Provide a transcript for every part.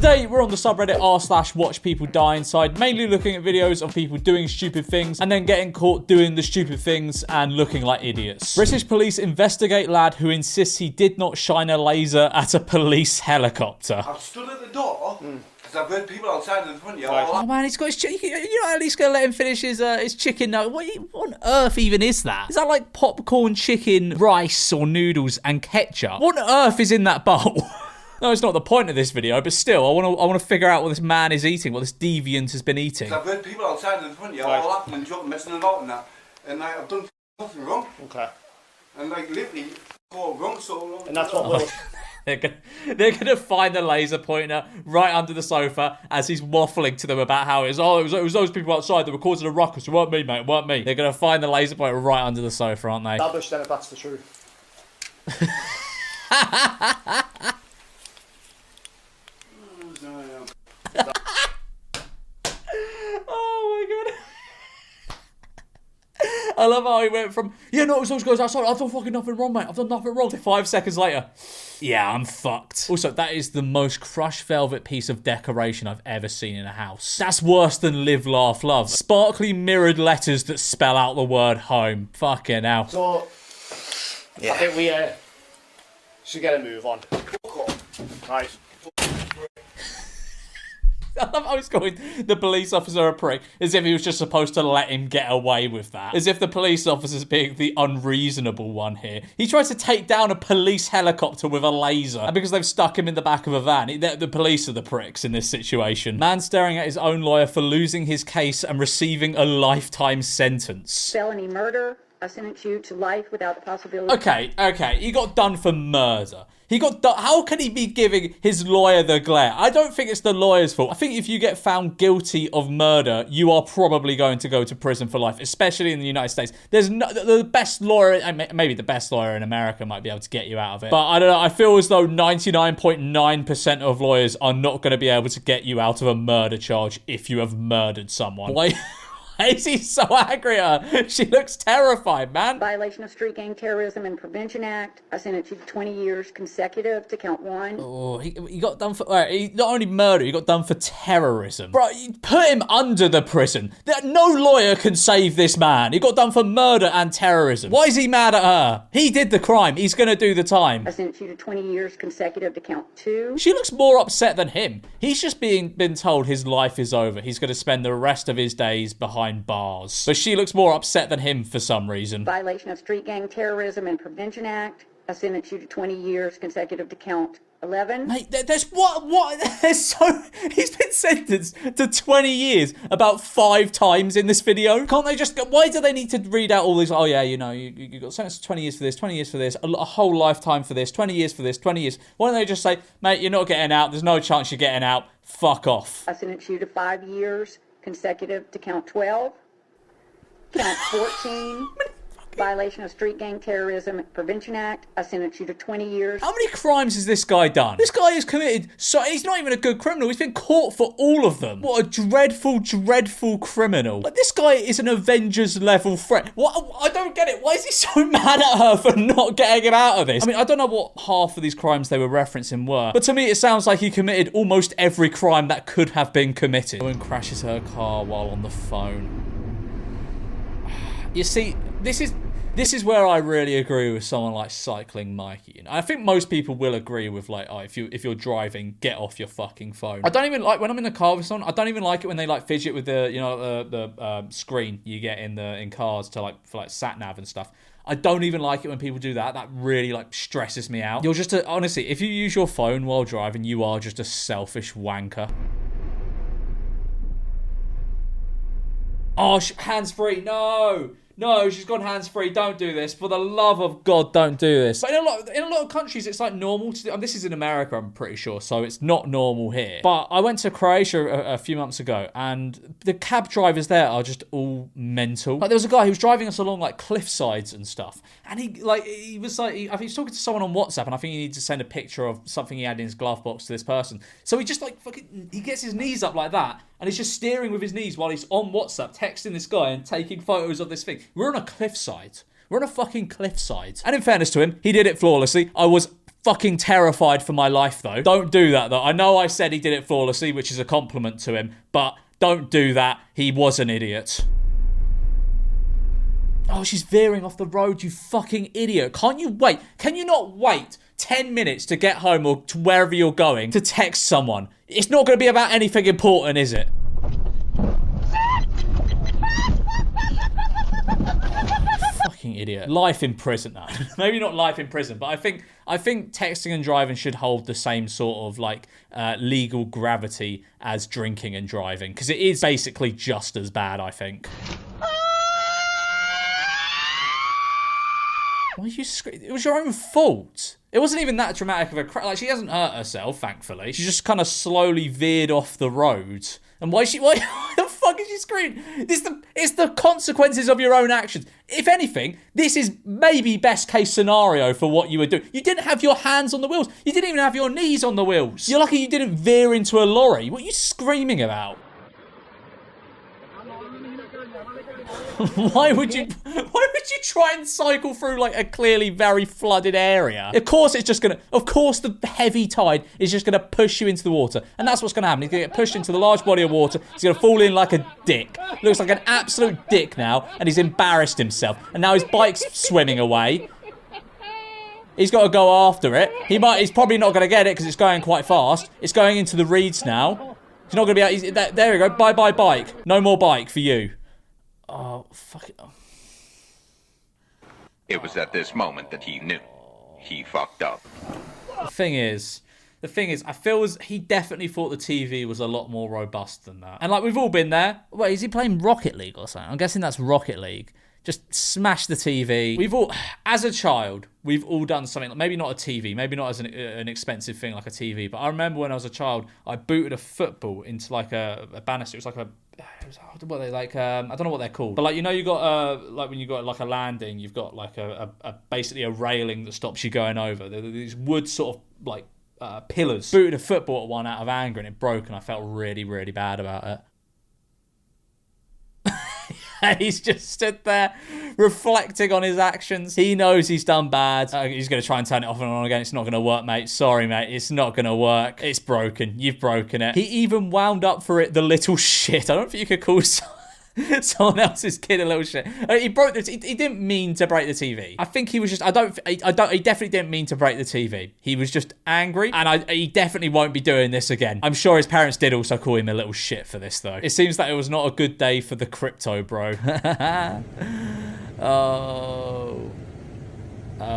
Today, we're on the subreddit r/WatchPeopleDieInside, mainly looking at videos of people doing stupid things and then getting caught doing the stupid things and looking like idiots. British police investigate lad who insists he did not shine a laser at a police helicopter. I've stood at the door because I've heard people outside in the front yard. Oh man, he's got his chicken. You're not at least gonna let him finish his chicken nugget. What on earth even is that? Is that like popcorn, chicken, rice, or noodles and ketchup? What on earth is in that bowl? No, it's not the point of this video, but still, I want to figure out what this man is eating, what this deviant has been eating. I've heard people outside in the front yard all laughing and joking, messing about and that, and like, I've done nothing wrong. Okay. And like literally, all wrong so long. And that's what we'll... They're gonna find the laser pointer right under the sofa as he's waffling to them about how it was those people outside that were causing a ruckus. It weren't me, mate. It weren't me. They're gonna find the laser pointer right under the sofa, aren't they? Establish then if that's the truth. Oh my god. I love how he went from, yeah, no, it was those guys outside. I've done fucking nothing wrong, mate. I've done nothing wrong. 5 seconds later, yeah, I'm fucked. Also, that is the most crushed velvet piece of decoration I've ever seen in a house. That's worse than live, laugh, love. Sparkly mirrored letters that spell out the word home. Fucking hell. So, yeah. I think we should get a move on. Right. I love how he's calling the police officer a prick, as if he was just supposed to let him get away with that. As if the police officer's being the unreasonable one here. He tries to take down a police helicopter with a laser, and because they've stuck him in the back of a van, the police are the pricks in this situation. Man staring at his own lawyer for losing his case and receiving a lifetime sentence. Felony murder. I sentence you to life without the possibility. Okay, he got done for murder. How can he be giving his lawyer the glare? I don't think it's the lawyer's fault. I think if you get found guilty of murder, you are probably going to go to prison for life, especially in the United States. There's the best lawyer, maybe the best lawyer in America might be able to get you out of it. But I don't know, I feel as though 99.9% of lawyers are not going to be able to get you out of a murder charge if you have murdered someone. Why is he so angry at her? She looks terrified, man. Violation of Street Gang Terrorism and Prevention Act. I sentence you to 20 years consecutive to count 1. Oh, he got done for... not only murder, he got done for terrorism. Bro, you put him under the prison. No lawyer can save this man. He got done for murder and terrorism. Why is he mad at her? He did the crime. He's going to do the time. I sentence you to 20 years consecutive to count 2. She looks more upset than him. He's just been told his life is over. He's going to spend the rest of his days behind bars. But she looks more upset than him for some reason. Violation of Street Gang Terrorism and Prevention Act. I sentence you to 20 years consecutive to count 11. Mate, there's he's been sentenced to 20 years about 5 times in this video. Can't they just, why do they need to read out all these, oh yeah, you know, you got sentenced to 20 years for this, 20 years for this, a whole lifetime for this, 20 years for this, 20 years. Why don't they just say, mate, you're not getting out, there's no chance you're getting out, fuck off. I sentence you to 5 years consecutive to count 12. Count 14. Violation of Street Gang Terrorism and Prevention Act. I sentence you to 20 years. How many crimes has this guy done? This guy has committed, so he's not even a good criminal. He's been caught for all of them. What a dreadful, dreadful criminal. Like, this guy is an Avengers level threat. What? I don't get it. Why is he so mad at her for not getting him out of this? I mean, I don't know what half of these crimes they were referencing were, but to me it sounds like he committed almost every crime that could have been committed. And crashes her car while on the phone. You see, this is where I really agree with someone like Cycling Mikey. You know, I think most people will agree with, like, oh, if you're driving, get off your fucking phone. I don't even like when I'm in the car with someone. I don't even like it when they like fidget with the, you know, the screen you get in cars to for sat nav and stuff. I don't even like it when people do that. That really stresses me out. You're just honestly, if you use your phone while driving, you are just a selfish wanker. Oh, hands-free, no! No, she's gone hands-free. Don't do this. For the love of God, don't do this. But in a lot of countries, it's like normal to do. This is in America, I'm pretty sure, so it's not normal here. But I went to Croatia a few months ago, and the cab drivers there are just all mental. Like, there was a guy who was driving us along cliff sides and stuff, and I think he was talking to someone on WhatsApp, and I think he needed to send a picture of something he had in his glove box to this person. So he just he gets his knees up like that, and he's just steering with his knees while he's on WhatsApp, texting this guy and taking photos of this thing. We're on a cliffside. We're on a fucking cliffside. And in fairness to him, he did it flawlessly. I was fucking terrified for my life, though. Don't do that, though. I know I said he did it flawlessly, which is a compliment to him, but don't do that. He was an idiot. Oh, she's veering off the road, you fucking idiot. Can't you wait? Can you not wait 10 minutes to get home or to wherever you're going to text someone? It's not going to be about anything important, is it? Fucking idiot. Life in prison now. Maybe not life in prison, but I think texting and driving should hold the same sort of like legal gravity as drinking and driving, because it is basically just as bad, I think. Why are you screaming? It was your own fault. It wasn't even that dramatic of a crash. Like, she hasn't hurt herself, thankfully. She just kind of slowly veered off the road. And why the fuck is she screaming? It's the consequences of your own actions. If anything, this is maybe best case scenario for what you were doing. You didn't have your hands on the wheels. You didn't even have your knees on the wheels. You're lucky you didn't veer into a lorry. What are you screaming about? Why would you try and cycle through like a clearly very flooded area? Of course the heavy tide is just gonna push you into the water. And that's what's gonna happen. He's gonna get pushed into the large body of water. He's gonna fall in like a dick. Looks like an absolute dick now, and he's embarrassed himself. And now his bike's swimming away. He's got to go after it. He's probably not gonna get it because it's going quite fast. It's going into the reeds now. He's not gonna be out. There we go. Bye bye bike. No more bike for you. Oh, fuck it. It was at this moment that he knew. He fucked up. The thing is, I feel as he definitely thought the TV was a lot more robust than that. And like, we've all been there. Wait, is he playing Rocket League or something? I'm guessing that's Rocket League. Just smash the TV. We've all, as a child, we've all done something, like maybe not a TV, maybe not as an expensive thing like a TV, but I remember when I was a child, I booted a football into like a banister. It was like what are they like? I don't know what they're called, but like, you know, you got like when you got like a landing, you've got like a basically a railing that stops you going over. These wood sort of like pillars. Booted a football at one out of anger and it broke, and I felt really, really bad about it. And he's just stood there reflecting on his actions. He knows he's done bad. He's going to try and turn it off and on again. It's not going to work, mate. Sorry, mate. It's not going to work. It's broken. You've broken it. He even wound up for it the little shit. I don't think you could call someone else's kid a little shit. He broke he didn't mean to break the TV. I think he was just, he definitely didn't mean to break the TV. He was just angry, and he definitely won't be doing this again. I'm sure his parents did also call him a little shit for this, though. It seems that it was not a good day for the crypto bro. Oh,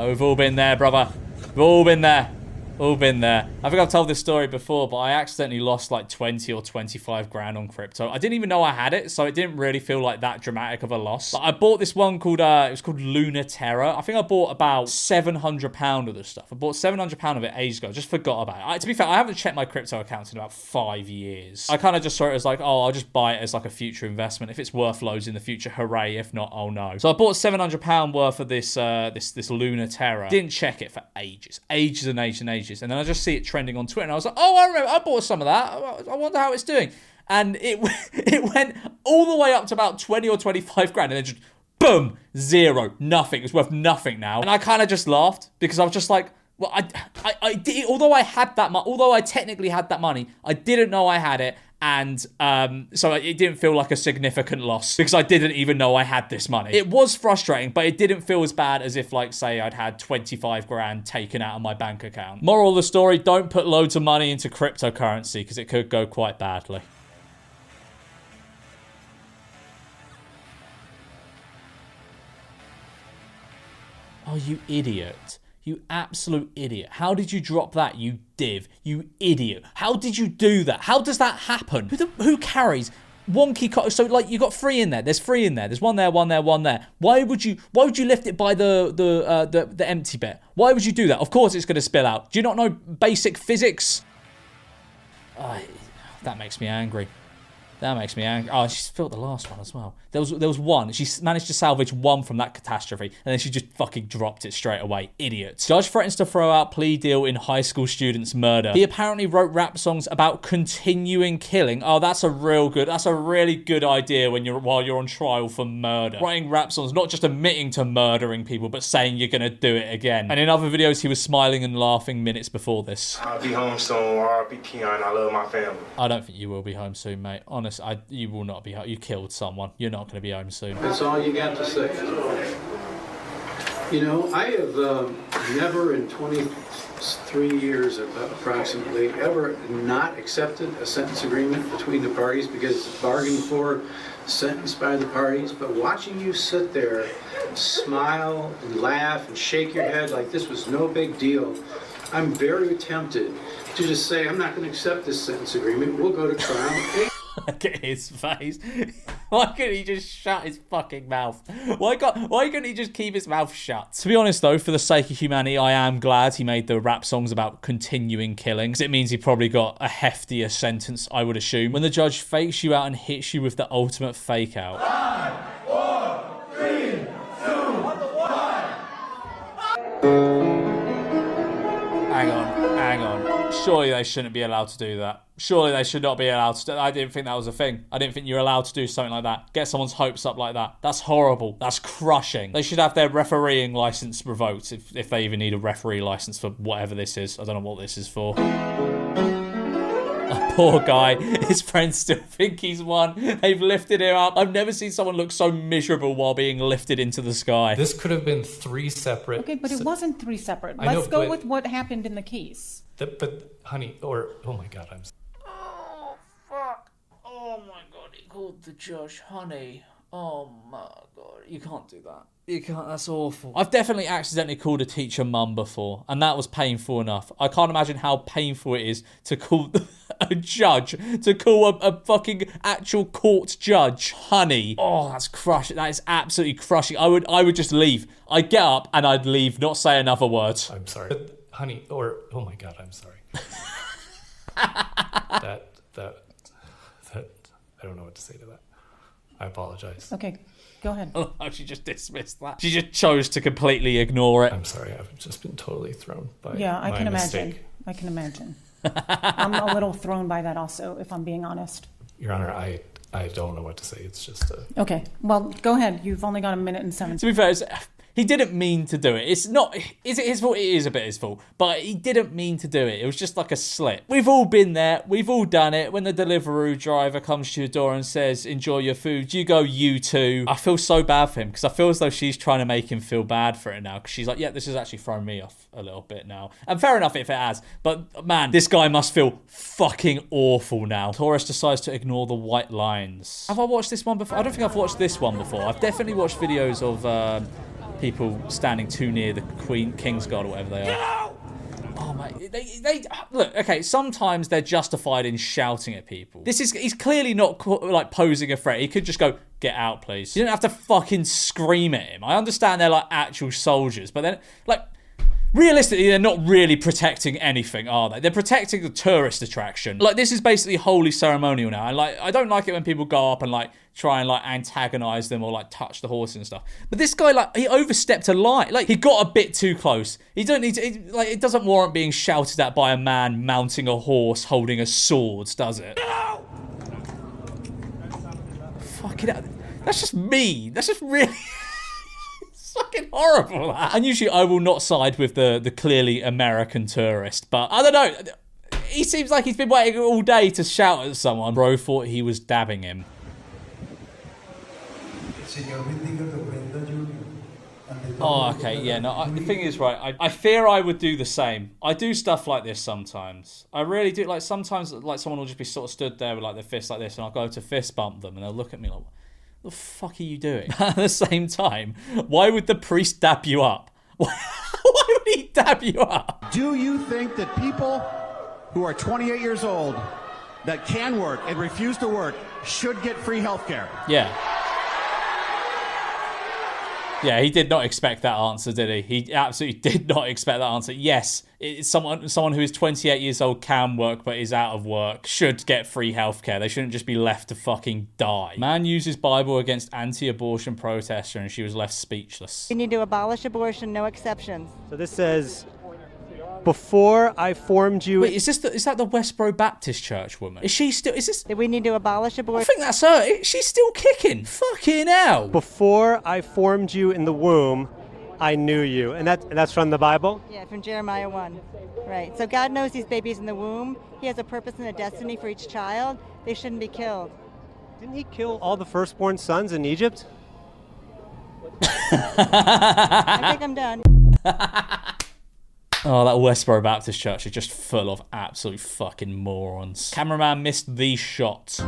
we've all been there, brother. We've all been there. All been there. I think I've told this story before, but I accidentally lost like 20 or 25 grand on crypto. I didn't even know I had it, so it didn't really feel like that dramatic of a loss. But I bought this one called, it was called Lunar Terror. I think I bought about £700 of this stuff. I bought £700 of it ages ago. I just forgot about it. To be fair, I haven't checked my crypto accounts in about 5 years. I kind of just saw it as like, oh, I'll just buy it as like a future investment. If it's worth loads in the future, hooray. If not, oh no. So I bought £700 worth of this Lunar Terror. Didn't check it for ages. Ages and ages and ages. And then I just see it trending on Twitter, and I was like, oh, I remember, I bought some of that. I wonder how it's doing. And it went all the way up to about 20 or 25 grand, and then just boom, zero, nothing. It's worth nothing now. And I kind of just laughed, because I was just like, well, I did, although I technically had that money, I didn't know I had it. And so it didn't feel like a significant loss, because I didn't even know I had this money. It was frustrating, but it didn't feel as bad as if, like, say, I'd had 25 grand taken out of my bank account. Moral of the story, don't put loads of money into cryptocurrency, because it could go quite badly. Oh, you idiot. You absolute idiot. How did you drop that, you div? You idiot. How did you do that? How does that happen? Who carries wonky so like you got 3 in there. There's 3 in there. There's 1 there, 1 there, 1 there. Why would you lift it by the empty bit? Why would you do that? Of course it's going to spill out. Do you not know basic physics? That makes me angry. That makes me angry. Oh, she spilled the last one as well. There was one. She managed to salvage one from that catastrophe, and then she just fucking dropped it straight away. Idiot. Judge threatens to throw out plea deal in high school student's murder. He apparently wrote rap songs about continuing killing. Oh, that's a really good idea while you're on trial for murder. Writing rap songs, not just admitting to murdering people, but saying you're gonna do it again. And in other videos, he was smiling and laughing minutes before this. I'll be home soon. R.I.P. Keon. I love my family. I don't think you will be home soon, mate. Honest, you will not be home. You killed someone. You're not going to be home soon. That's all you got to say. You know, I have never in 23 years approximately ever not accepted a sentence agreement between the parties because it's bargained for, sentenced by the parties. But watching you sit there, smile and laugh and shake your head like this was no big deal, I'm very tempted to just say, I'm not going to accept this sentence agreement. We'll go to trial. Look at his face. Why couldn't he just shut his fucking mouth? Why couldn't he just keep his mouth shut? To be honest though, for the sake of humanity, I am glad he made the rap songs about continuing killings. It means he probably got a heftier sentence, I would assume. When the judge fakes you out and hits you with the ultimate fake out. 5, 4, 3, 2, 1. Hang on. Surely they shouldn't be allowed to do that. Surely they should not be allowed to do that. I didn't think that was a thing. I didn't think you're allowed to do something like that. Get someone's hopes up like that. That's horrible. That's crushing. They should have their refereeing license revoked if they even need a referee license for whatever this is. I don't know what this is for. A poor guy. His friends still think he's won. They've lifted him up. I've never seen someone look so miserable while being lifted into the sky. This could have been 3 separate... Okay, but it wasn't 3 separate. Let's go with what happened in the case. But, honey, oh my God, I'm... Oh, fuck. Oh, my God. He called the judge honey. Oh, my God. You can't do that. You can't. That's awful. I've definitely accidentally called a teacher mum before, and that was painful enough. I can't imagine how painful it is to call a judge, to call a fucking actual court judge honey. Oh, that's crushing. That is absolutely crushing. I would just leave. I'd get up and I'd leave, not say another word. I'm sorry. But, honey, oh my God, I'm sorry. that, I don't know what to say to that. I apologize. Okay, go ahead. Oh, she just dismissed that. She just chose to completely ignore it. I'm sorry, I've just been totally thrown by I can mistake. imagine. I can imagine. I'm a little thrown by that also, if I'm being honest. Your Honor, I don't know what to say. It's just a... Okay, well, go ahead. You've only got 1 minute and 7 seconds. To be fair, he didn't mean to do it. It's not... Is it his fault? It is a bit his fault. But he didn't mean to do it. It was just like a slip. We've all been there. We've all done it. When the Deliveroo driver comes to your door and says, enjoy your food, you go, you too. I feel so bad for him because I feel as though she's trying to make him feel bad for it now because she's like, yeah, this has actually thrown me off a little bit now. And fair enough if it has. But man, this guy must feel fucking awful now. Torres decides to ignore the white lines. Have I watched this one before? I don't think I've watched this one before. I've definitely watched videos of... people standing too near the King's Guard or whatever they are. Oh my, they look, okay, sometimes they're justified in shouting at people. He's clearly not like posing a threat. He could just go, get out please. You don't have to fucking scream at him. I understand they're like actual soldiers, but then like realistically, they're not really protecting anything, are they? They're protecting the tourist attraction. Like, this is basically wholly ceremonial now. And, like, I don't like it when people go up and, like, try and, like, antagonize them or, like, touch the horse and stuff. But this guy, like, he overstepped a line. Like, he got a bit too close. He don't need to, like, it doesn't warrant being shouted at by a man mounting a horse holding a sword, does it? No! Fucking hell. That's just mean. That's just really... fucking horrible, that. And usually I will not side with the clearly American tourist, but I don't know. He seems like he's been waiting all day to shout at someone. Bro thought he was dabbing him. Oh, okay, yeah, no, the thing is, right, I fear I would do the same. I do stuff like this sometimes. I really do. Like, sometimes, like, someone will just be sort of stood there with, like, their fist like this, and I'll go to fist bump them, and they'll look at me like, what the fuck are you doing? At the same time, why would the priest dab you up? Why would he dab you up? Do you think that people who are 28 years old that can work and refuse to work should get free health care? Yeah. Yeah, he did not expect that answer, did he? He absolutely did not expect that answer. Yes, it's someone who is 28 years old, can work, but is out of work, should get free healthcare. They shouldn't just be left to fucking die. Man uses Bible against anti-abortion protester, and she was left speechless. We need to abolish abortion, no exceptions. So this says, before I formed you... Wait, is that the Westboro Baptist Church woman? Is she still... Is this... We need to abolish abortion. I think that's her. She's still kicking. Fucking hell. Before I formed you in the womb, I knew you. And that's from the Bible? Yeah, from Jeremiah 1. Right. So God knows these babies in the womb. He has a purpose and a destiny for each child. They shouldn't be killed. Didn't he kill all the firstborn sons in Egypt? I think I'm done. Oh, that Westboro Baptist Church is just full of absolute fucking morons. Cameraman missed the shot.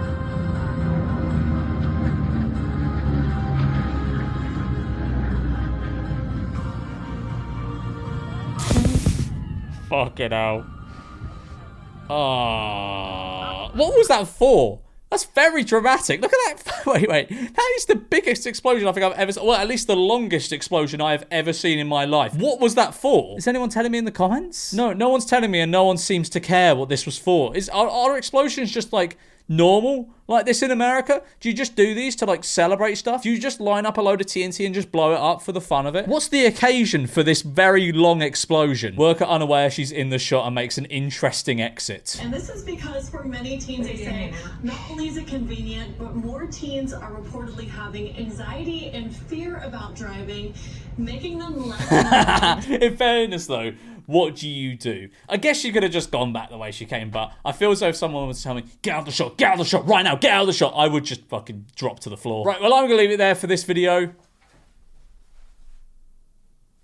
Fucking hell. Oh, what was that for? That's very dramatic. Look at that. Wait. That is the biggest explosion I think I've ever seen. Well, at least the longest explosion I have ever seen in my life. What was that for? Is anyone telling me in the comments? No one's telling me, and no one seems to care what this was for. Are explosions just like normal like this in America? Do you just do these to like celebrate stuff? Do you just line up a load of TNT and just blow it up for the fun of it? What's the occasion for this very long explosion? Worker unaware she's in the shot and makes an interesting exit. And this is because for many teens, they say, not only is it convenient, but more teens are reportedly having anxiety and fear about driving, making them less... In fairness though, what do you do? I guess she could have just gone back the way she came, but I feel as though if someone was telling me, get out of the shot right now, get out of the shot, I would just fucking drop to the floor. Right, well, I'm going to leave it there for this video.